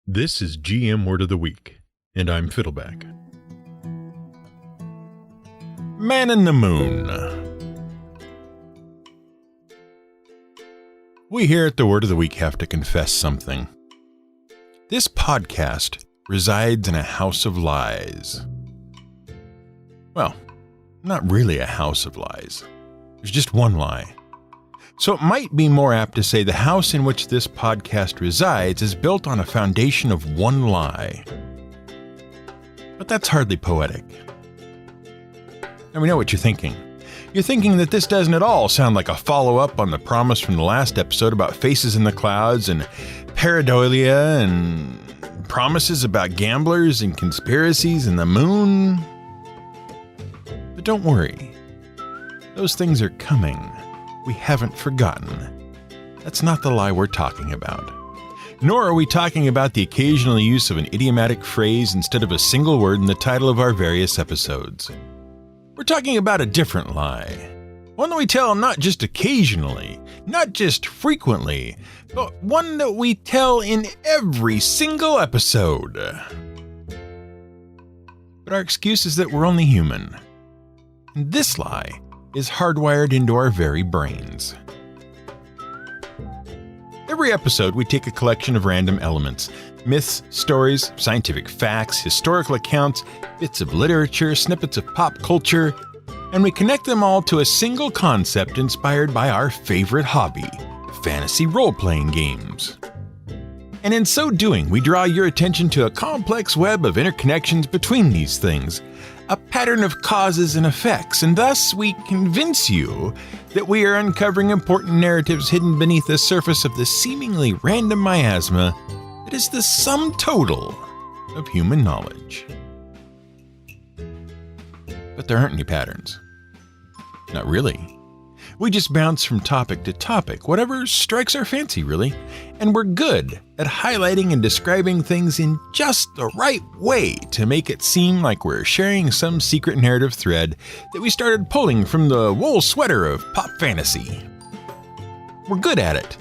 This is GM Word of the Week, and I'm Fiddleback. Man in the Moon. We here at the Word of the Week have to confess something. This podcast resides in a house of lies. Well, not really a house of lies. There's just one lie. So it might be more apt to say the house in which this podcast resides is built on a foundation of one lie. But that's hardly poetic. And we know what you're thinking. You're thinking that this doesn't at all sound like a follow-up on the promise from the last episode about faces in the clouds and pareidolia and promises about gamblers and conspiracies and the moon. But don't worry. Those things are coming. We haven't forgotten. That's not the lie we're talking about. Nor are we talking about the occasional use of an idiomatic phrase instead of a single word in the title of our various episodes. We're talking about a different lie. One that we tell not just occasionally, not just frequently, but one that we tell in every single episode. But our excuse is that we're only human. And this lie is hardwired into our very brains. Every episode, we take a collection of random elements: myths, stories, scientific facts, historical accounts, bits of literature, snippets of pop culture, and we connect them all to a single concept inspired by our favorite hobby, fantasy role-playing games. And in so doing, we draw your attention to a complex web of interconnections between these things, a pattern of causes and effects, and thus we convince you that we are uncovering important narratives hidden beneath the surface of the seemingly random miasma that is the sum total of human knowledge. But there aren't any patterns. Not really. We just bounce from topic to topic, whatever strikes our fancy, really. And we're good at highlighting and describing things in just the right way to make it seem like we're sharing some secret narrative thread that we started pulling from the wool sweater of pop fantasy. We're good at it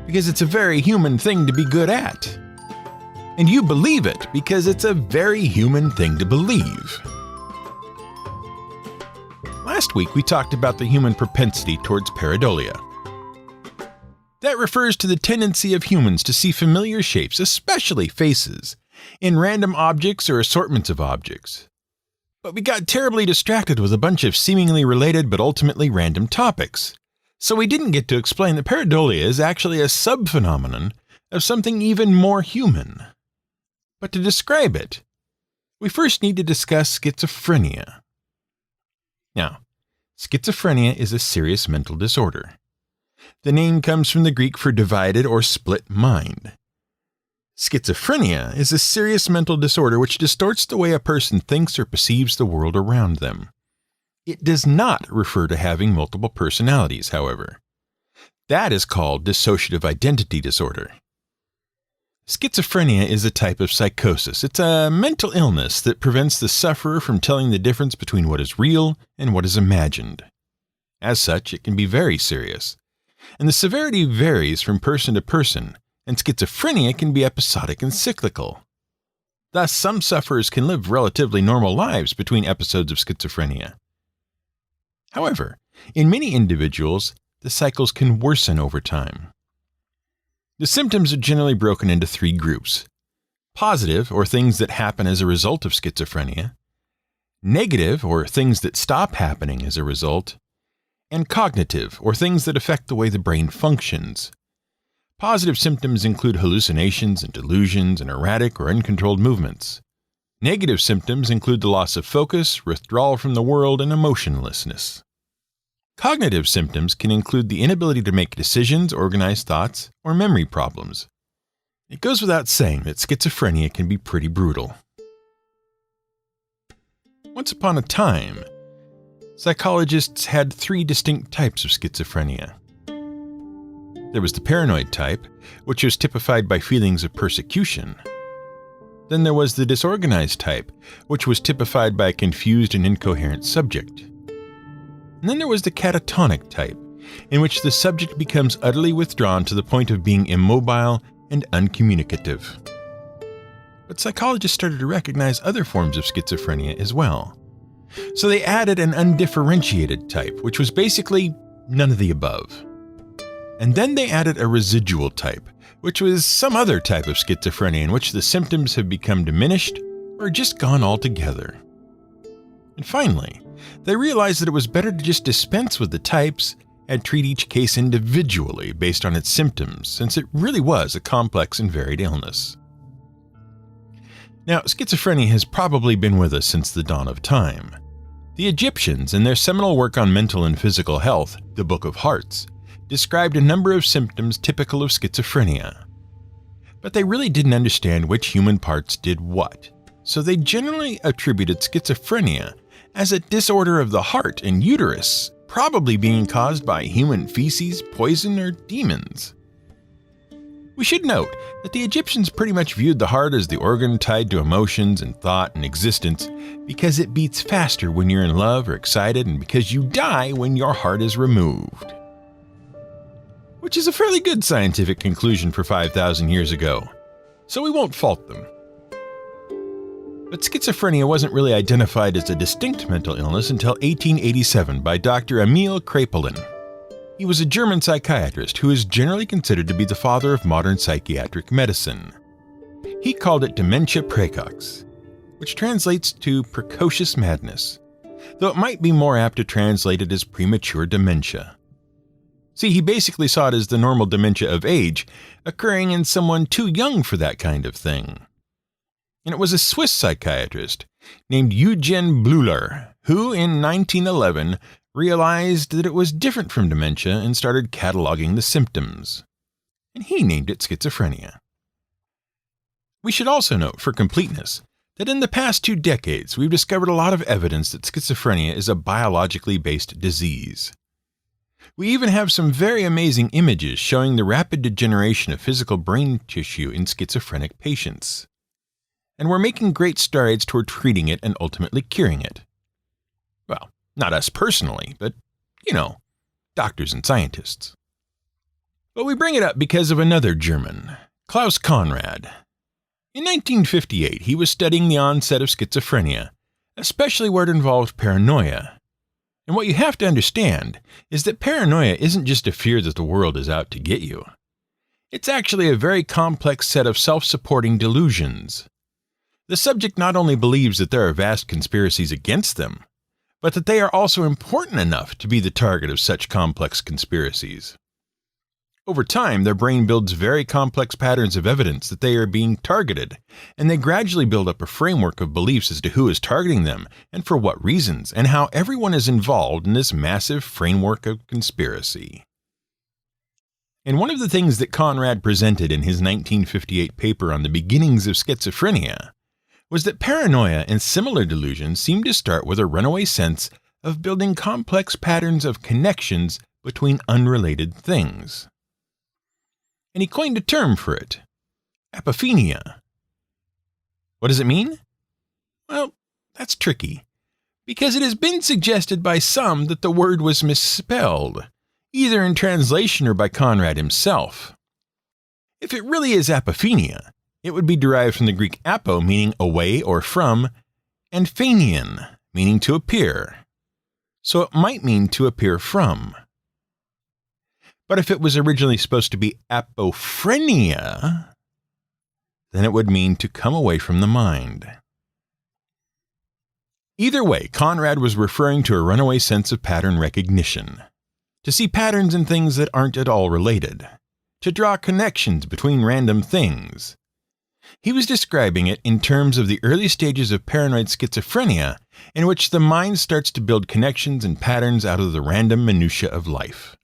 because it's a very human thing to be good at. And you believe it because it's a very human thing to believe. Last week, we talked about the human propensity towards pareidolia. That refers to the tendency of humans to see familiar shapes, especially faces, in random objects or assortments of objects. But we got terribly distracted with a bunch of seemingly related but ultimately random topics. So we didn't get to explain that pareidolia is actually a subphenomenon of something even more human. But to describe it, we first need to discuss schizophrenia. Now, schizophrenia is a serious mental disorder. The name comes from the Greek for divided or split mind. Schizophrenia is a serious mental disorder which distorts the way a person thinks or perceives the world around them. It does not refer to having multiple personalities, however. That is called dissociative identity disorder. Schizophrenia is a type of psychosis. It's a mental illness that prevents the sufferer from telling the difference between what is real and what is imagined. As such, it can be very serious. And the severity varies from person to person, and schizophrenia can be episodic and cyclical. Thus, some sufferers can live relatively normal lives between episodes of schizophrenia. However, in many individuals, the cycles can worsen over time. The symptoms are generally broken into three groups: positive, or things that happen as a result of schizophrenia; negative, or things that stop happening as a result; and cognitive, or things that affect the way the brain functions. Positive symptoms include hallucinations and delusions and erratic or uncontrolled movements. Negative symptoms include the loss of focus, withdrawal from the world, and emotionlessness. Cognitive symptoms can include the inability to make decisions, organize thoughts, or memory problems. It goes without saying that schizophrenia can be pretty brutal. Once upon a time, psychologists had three distinct types of schizophrenia. There was the paranoid type, which was typified by feelings of persecution. Then there was the disorganized type, which was typified by a confused and incoherent subject. And then there was the catatonic type, in which the subject becomes utterly withdrawn to the point of being immobile and uncommunicative. but psychologists started to recognize other forms of schizophrenia as well. So they added an undifferentiated type, which was basically none of the above. And then they added a residual type, which was some other type of schizophrenia in which the symptoms have become diminished or just gone altogether. And finally, they realized that it was better to just dispense with the types and treat each case individually based on its symptoms, since it really was a complex and varied illness. Now, schizophrenia has probably been with us since the dawn of time. The Egyptians, in their seminal work on mental and physical health, the Book of Hearts, described a number of symptoms typical of schizophrenia. But they really didn't understand which human parts did what, so they generally attributed schizophrenia as a disorder of the heart and uterus, probably being caused by human feces, poison, or demons. We should note that the Egyptians pretty much viewed the heart as the organ tied to emotions and thought and existence because it beats faster when you're in love or excited and because you die when your heart is removed. Which is a fairly good scientific conclusion for 5,000 years ago, so we won't fault them. But schizophrenia wasn't really identified as a distinct mental illness until 1887 by Dr. Emil Kraepelin. He was a German psychiatrist who is generally considered to be the father of modern psychiatric medicine. He called it dementia praecox, which translates to precocious madness, though it might be more apt to translate it as premature dementia. See, he basically saw it as the normal dementia of age, occurring in someone too young for that kind of thing. And it was a Swiss psychiatrist named Eugen Bleuler who, in 1911, realized that it was different from dementia and started cataloging the symptoms. And he named it schizophrenia. We should also note, for completeness, that in the past 2 decades we've discovered a lot of evidence that schizophrenia is a biologically based disease. We even have some very amazing images showing the rapid degeneration of physical brain tissue in schizophrenic patients. And we're making great strides toward treating it and ultimately curing it. Well, not us personally, but, doctors and scientists. But we bring it up because of another German, Klaus Conrad. In 1958, he was studying the onset of schizophrenia, especially where it involved paranoia. And what you have to understand is that paranoia isn't just a fear that the world is out to get you. It's actually a very complex set of self-supporting delusions. The subject not only believes that there are vast conspiracies against them, but that they are also important enough to be the target of such complex conspiracies. Over time, their brain builds very complex patterns of evidence that they are being targeted, and they gradually build up a framework of beliefs as to who is targeting them and for what reasons, and how everyone is involved in this massive framework of conspiracy. And one of the things that Conrad presented in his 1958 paper on the beginnings of schizophrenia was that paranoia and similar delusions seem to start with a runaway sense of building complex patterns of connections between unrelated things. And he coined a term for it, apophenia. What does it mean? Well, that's tricky, because it has been suggested by some that the word was misspelled, either in translation or by Conrad himself. If it really is apophenia, it would be derived from the Greek apo, meaning away or from, and phanion, meaning to appear. So it might mean to appear from. But if it was originally supposed to be apophrenia, then it would mean to come away from the mind. Either way, Conrad was referring to a runaway sense of pattern recognition, to see patterns in things that aren't at all related, to draw connections between random things. He was describing it in terms of the early stages of paranoid schizophrenia, in which the mind starts to build connections and patterns out of the random minutiae of life.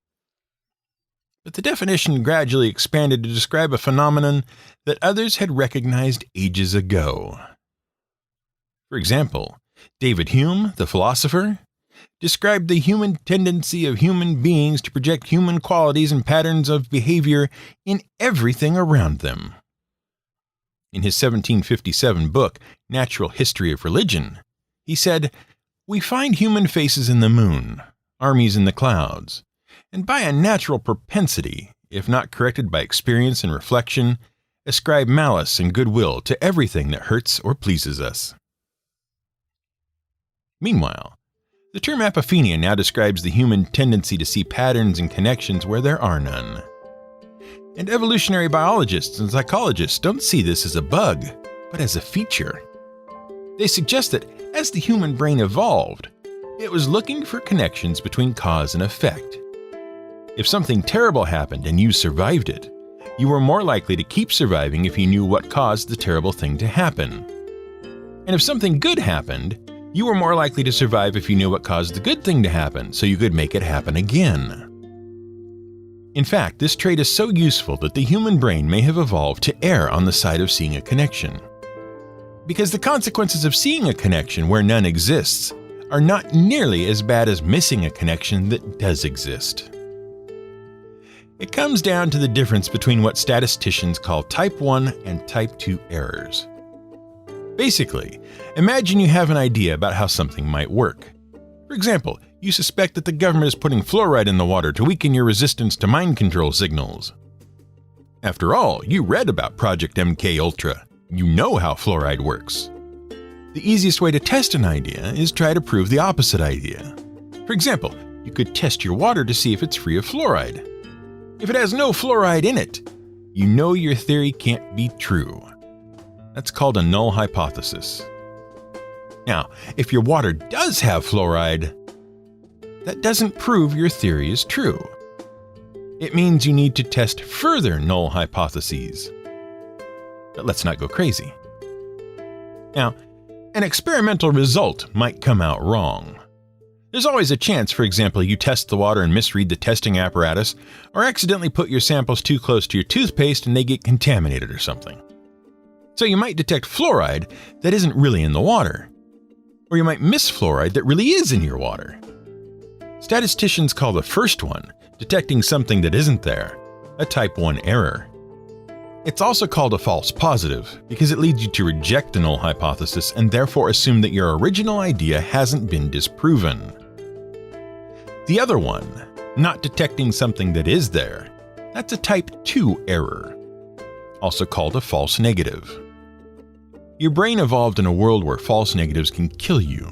But the definition gradually expanded to describe a phenomenon that others had recognized ages ago. For example, David Hume, the philosopher, described the human tendency of human beings to project human qualities and patterns of behavior in everything around them. In his 1757 book, Natural History of Religion, he said, "We find human faces in the moon, armies in the clouds, and by a natural propensity, if not corrected by experience and reflection, ascribe malice and goodwill to everything that hurts or pleases us. Meanwhile, the term apophenia now describes the human tendency to see patterns and connections where there are none. And evolutionary biologists and psychologists don't see this as a bug, but as a feature. They suggest that as the human brain evolved, it was looking for connections between cause and effect. If something terrible happened and you survived it, you were more likely to keep surviving if you knew what caused the terrible thing to happen. And if something good happened, you were more likely to survive if you knew what caused the good thing to happen, so you could make it happen again. In fact, this trait is so useful that the human brain may have evolved to err on the side of seeing a connection. Because the consequences of seeing a connection where none exists are not nearly as bad as missing a connection that does exist. It comes down to the difference between what statisticians call type 1 and type 2 errors. Basically, imagine you have an idea about how something might work. For example, you suspect that the government is putting fluoride in the water to weaken your resistance to mind control signals. After all, you read about Project MK Ultra. You know how fluoride works. The easiest way to test an idea is try to prove the opposite idea. For example, you could test your water to see if it's free of fluoride. If it has no fluoride in it, you know your theory can't be true. That's called a null hypothesis. Now, if your water does have fluoride, that doesn't prove your theory is true. It means you need to test further null hypotheses. But let's not go crazy. Now, an experimental result might come out wrong. There's always a chance, for example, you test the water and misread the testing apparatus, or accidentally put your samples too close to your toothpaste and they get contaminated or something. So you might detect fluoride that isn't really in the water. Or you might miss fluoride that really is in your water. Statisticians call the first one, detecting something that isn't there, a type 1 error. It's also called a false positive because it leads you to reject the null hypothesis and therefore assume that your original idea hasn't been disproven. The other one, not detecting something that is there, that's a type 2 error, also called a false negative. Your brain evolved in a world where false negatives can kill you,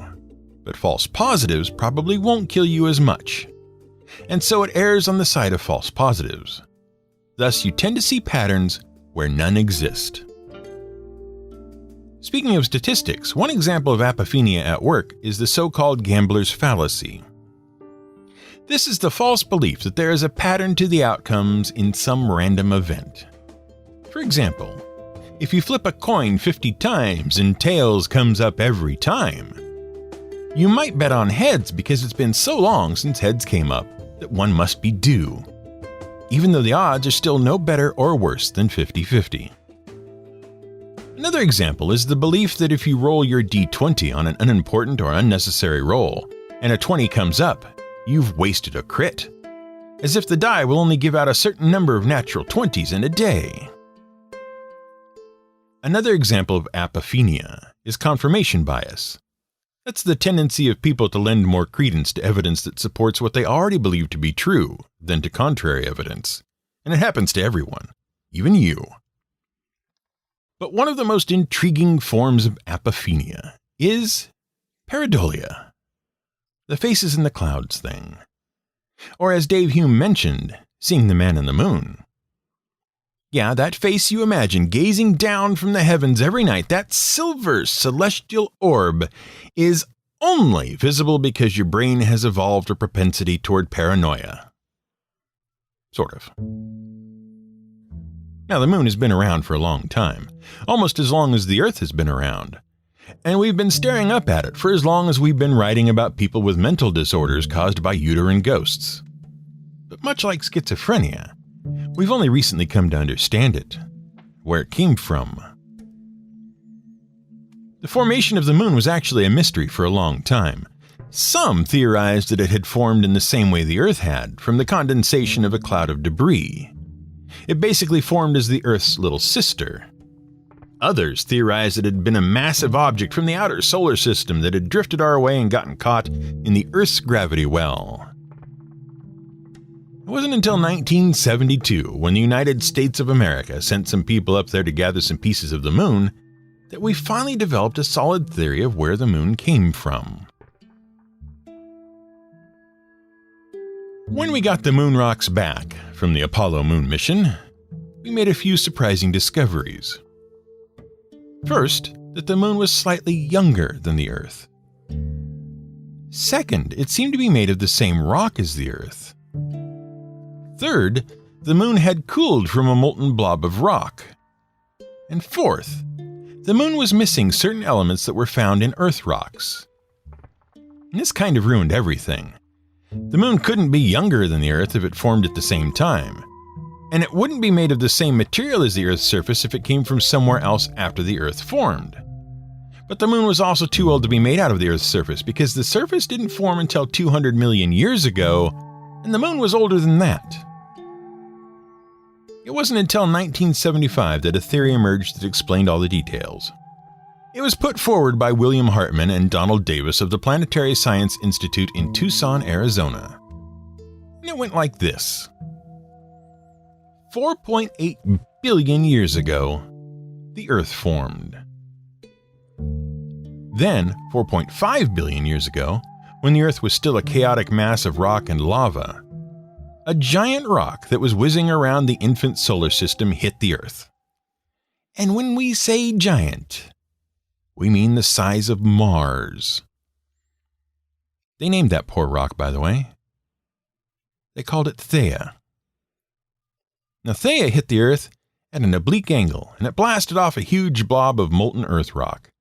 but false positives probably won't kill you as much. And so it errs on the side of false positives. Thus, you tend to see patterns where none exist. Speaking of statistics, one example of apophenia at work is the so-called gambler's fallacy. This is the false belief that there is a pattern to the outcomes in some random event. For example, if you flip a coin 50 times and tails comes up every time, you might bet on heads because it's been so long since heads came up that one must be due, even though the odds are still no better or worse than 50-50. Another example is the belief that if you roll your d20 on an unimportant or unnecessary roll, and a 20 comes up, you've wasted a crit, as if the die will only give out a certain number of natural 20s in a day. Another example of apophenia is confirmation bias. That's the tendency of people to lend more credence to evidence that supports what they already believe to be true than to contrary evidence. And it happens to everyone, even you. But one of the most intriguing forms of apophenia is pareidolia, the faces in the clouds thing. Or as Dave Hume mentioned, seeing the man in the moon. Yeah, that face you imagine gazing down from the heavens every night, that silver celestial orb, is only visible because your brain has evolved a propensity toward paranoia. Sort of. Now, the moon has been around for a long time, almost as long as the Earth has been around. And we've been staring up at it for as long as we've been writing about people with mental disorders caused by uterine ghosts. But much like schizophrenia, we've only recently come to understand it, where it came from. The formation of the moon was actually a mystery for a long time. Some theorized that it had formed in the same way the Earth had, from the condensation of a cloud of debris. It basically formed as the Earth's little sister. Others theorized that it had been a massive object from the outer solar system that had drifted our way and gotten caught in the Earth's gravity well. It wasn't until 1972, when the United States of America sent some people up there to gather some pieces of the moon, that we finally developed a solid theory of where the moon came from. When we got the moon rocks back from the Apollo moon mission, we made a few surprising discoveries. First, that the moon was slightly younger than the Earth. Second, it seemed to be made of the same rock as the Earth. Third, the moon had cooled from a molten blob of rock. And fourth, the moon was missing certain elements that were found in Earth rocks. And this kind of ruined everything. The moon couldn't be younger than the Earth if it formed at the same time. And it wouldn't be made of the same material as the Earth's surface if it came from somewhere else after the Earth formed. But the moon was also too old to be made out of the Earth's surface because the surface didn't form until 200 million years ago, and the moon was older than that. It wasn't until 1975 that a theory emerged that explained all the details. It was put forward by William Hartman and Donald Davis of the Planetary Science Institute in Tucson, Arizona. And it went like this. 4.8 billion years ago, the Earth formed. Then, 4.5 billion years ago, when the Earth was still a chaotic mass of rock and lava, a giant rock that was whizzing around the infant solar system hit the Earth. And when we say giant, we mean the size of Mars. They named that poor rock, by the way. They called it Theia. Now, Theia hit the Earth at an oblique angle, and it blasted off a huge blob of molten Earth rock.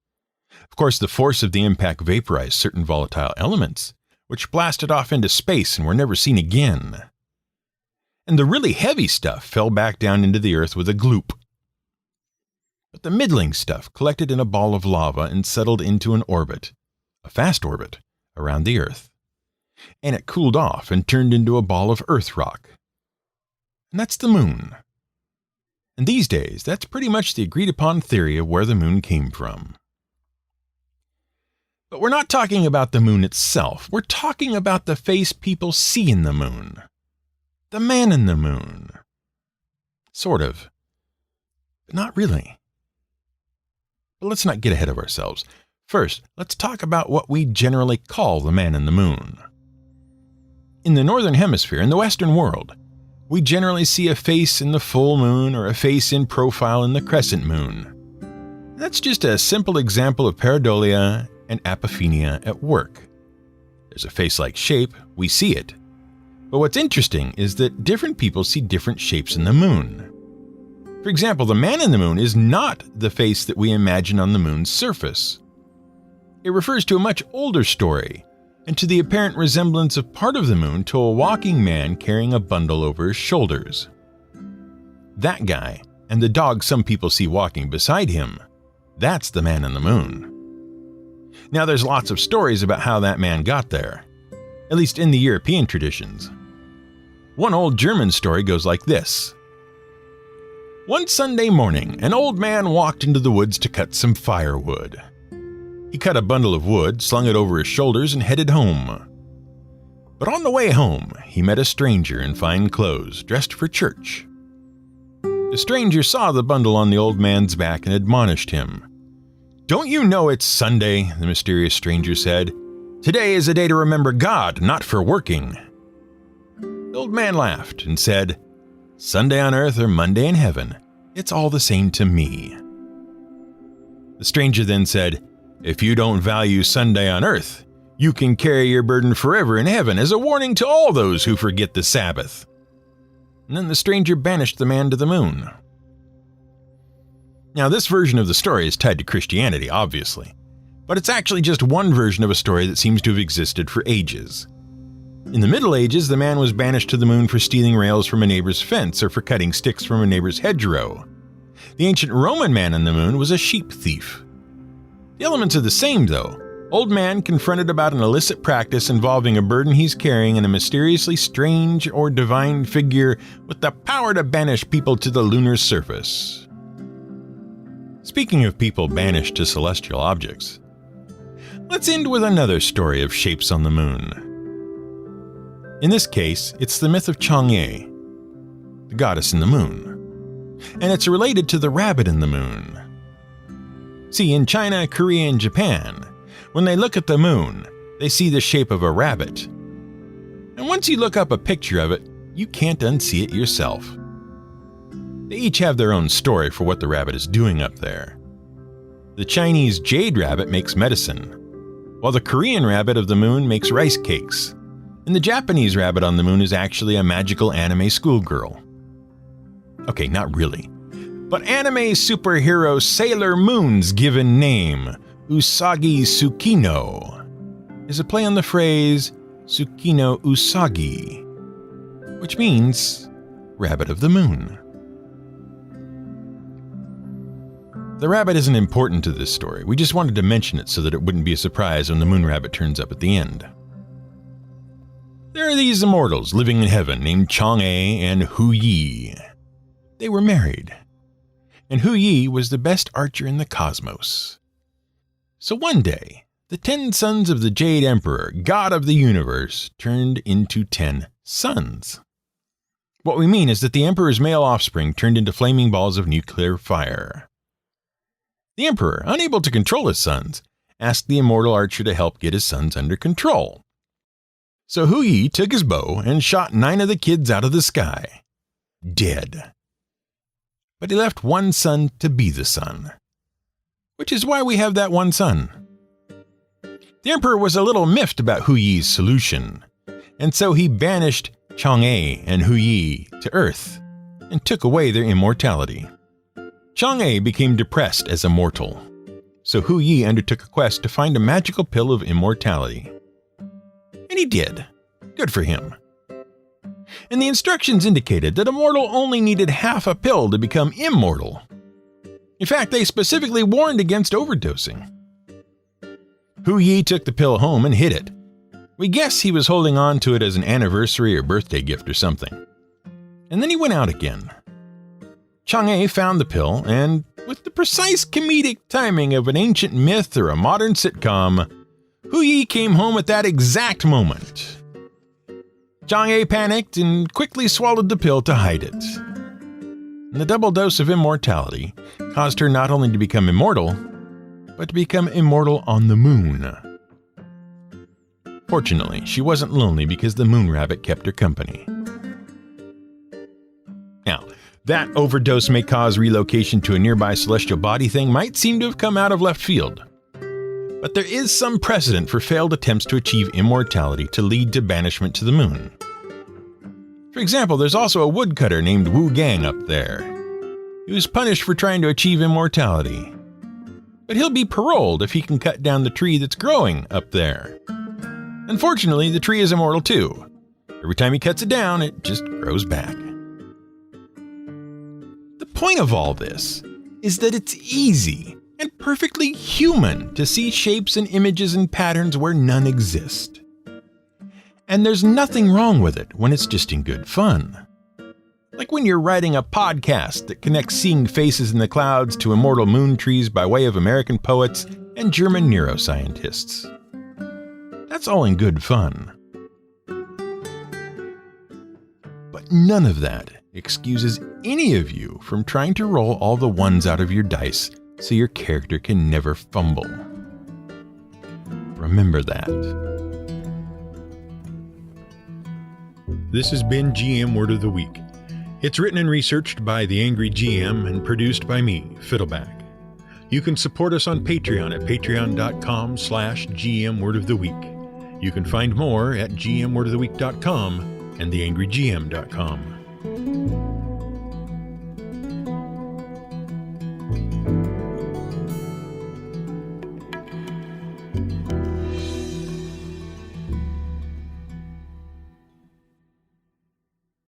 Of course, the force of the impact vaporized certain volatile elements, which blasted off into space and were never seen again. And the really heavy stuff fell back down into the Earth with a gloop. But the middling stuff collected in a ball of lava and settled into an orbit, a fast orbit, around the Earth. And it cooled off and turned into a ball of Earth rock. And that's the moon. And these days, that's pretty much the agreed-upon theory of where the moon came from. But we're not talking about the moon itself. We're talking about the face people see in the moon. The man in the moon. Sort of. But not really. But let's not get ahead of ourselves. First, let's talk about what we generally call the man in the moon. In the northern hemisphere, in the Western world, we generally see a face in the full moon or a face in profile in the crescent moon. That's just a simple example of pareidolia and apophenia at work. There's a face-like shape, we see it. But what's interesting is that different people see different shapes in the moon. For example, the man in the moon is not the face that we imagine on the moon's surface. It refers to a much older story, and to the apparent resemblance of part of the moon to a walking man carrying a bundle over his shoulders. That guy, and the dog some people see walking beside him, that's the man in the moon. Now, there's lots of stories about how that man got there, at least in the European traditions. One old German story goes like this. One Sunday morning, an old man walked into the woods to cut some firewood. He cut a bundle of wood, slung it over his shoulders, and headed home. But on the way home, he met a stranger in fine clothes, dressed for church. The stranger saw the bundle on the old man's back and admonished him. "Don't you know it's Sunday?" the mysterious stranger said. "Today is a day to remember God, not for working." The old man laughed and said, "Sunday on earth or Monday in heaven, it's all the same to me." The stranger then said, "If you don't value Sunday on earth, you can carry your burden forever in heaven as a warning to all those who forget the Sabbath." And then the stranger banished the man to the moon. Now, this version of the story is tied to Christianity, obviously, but it's actually just one version of a story that seems to have existed for ages. In the Middle Ages, the man was banished to the moon for stealing rails from a neighbor's fence or for cutting sticks from a neighbor's hedgerow. The ancient Roman man in the moon was a sheep thief. The elements are the same, though. Old man confronted about an illicit practice involving a burden he's carrying and a mysteriously strange or divine figure with the power to banish people to the lunar surface. Speaking of people banished to celestial objects, let's end with another story of shapes on the moon. In this case, it's the myth of Chang'e, the goddess in the moon. And it's related to the rabbit in the moon. See, in China, Korea, and Japan, when they look at the moon, they see the shape of a rabbit. And once you look up a picture of it, you can't unsee it yourself. They each have their own story for what the rabbit is doing up there. The Chinese jade rabbit makes medicine, while the Korean rabbit of the moon makes rice cakes, and the Japanese rabbit on the moon is actually a magical anime schoolgirl. Okay, not really. But anime superhero Sailor Moon's given name, Usagi Tsukino, is a play on the phrase Tsukino Usagi, which means rabbit of the moon. The rabbit isn't important to this story. We just wanted to mention it so that it wouldn't be a surprise when the moon rabbit turns up at the end. There are these immortals living in heaven named Chang'e and Hu Yi. They were married, and Hu Yi was the best archer in the cosmos. So one day, the 10 sons of the Jade Emperor, god of the universe, turned into 10 sons. What we mean is that the Emperor's male offspring turned into flaming balls of nuclear fire. The Emperor, unable to control his sons, asked the immortal archer to help get his sons under control. So Hu Yi took his bow and shot 9 of the kids out of the sky, dead. But he left one son to be the sun, which is why we have that one son. The Emperor was a little miffed about Hu Yi's solution, and so he banished Chang'e and Hu Yi to Earth and took away their immortality. Chang'e became depressed as a mortal, so Hu Yi undertook a quest to find a magical pill of immortality. And he did. Good for him. And the instructions indicated that a mortal only needed half a pill to become immortal. In fact, they specifically warned against overdosing. Hu Yi took the pill home and hid it. We guess he was holding on to it as an anniversary or birthday gift or something. And then he went out again. Chang'e found the pill, and with the precise comedic timing of an ancient myth or a modern sitcom, Hu Yi came home at that exact moment. Chang'e panicked and quickly swallowed the pill to hide it. And the double dose of immortality caused her not only to become immortal, but to become immortal on the moon. Fortunately, she wasn't lonely because the moon rabbit kept her company. Now, that overdose may cause relocation to a nearby celestial body thing might seem to have come out of left field. But there is some precedent for failed attempts to achieve immortality to lead to banishment to the moon. For example, there's also a woodcutter named Wu Gang up there. He was punished for trying to achieve immortality. But he'll be paroled if he can cut down the tree that's growing up there. Unfortunately, the tree is immortal too. Every time he cuts it down, it just grows back. The point of all this is that it's easy and perfectly human to see shapes and images and patterns where none exist. And there's nothing wrong with it when it's just in good fun. Like when you're writing a podcast that connects seeing faces in the clouds to immortal moon trees by way of American poets and German neuroscientists. That's all in good fun. But none of that excuses any of you from trying to roll all the ones out of your dice so your character can never fumble. Remember that. This has been GM Word of the Week. It's written and researched by The Angry GM and produced by me, Fiddleback. You can support us on Patreon at patreon.com/GMWordOfTheWeek. You can find more at gmwordoftheweek.com and theangrygm.com.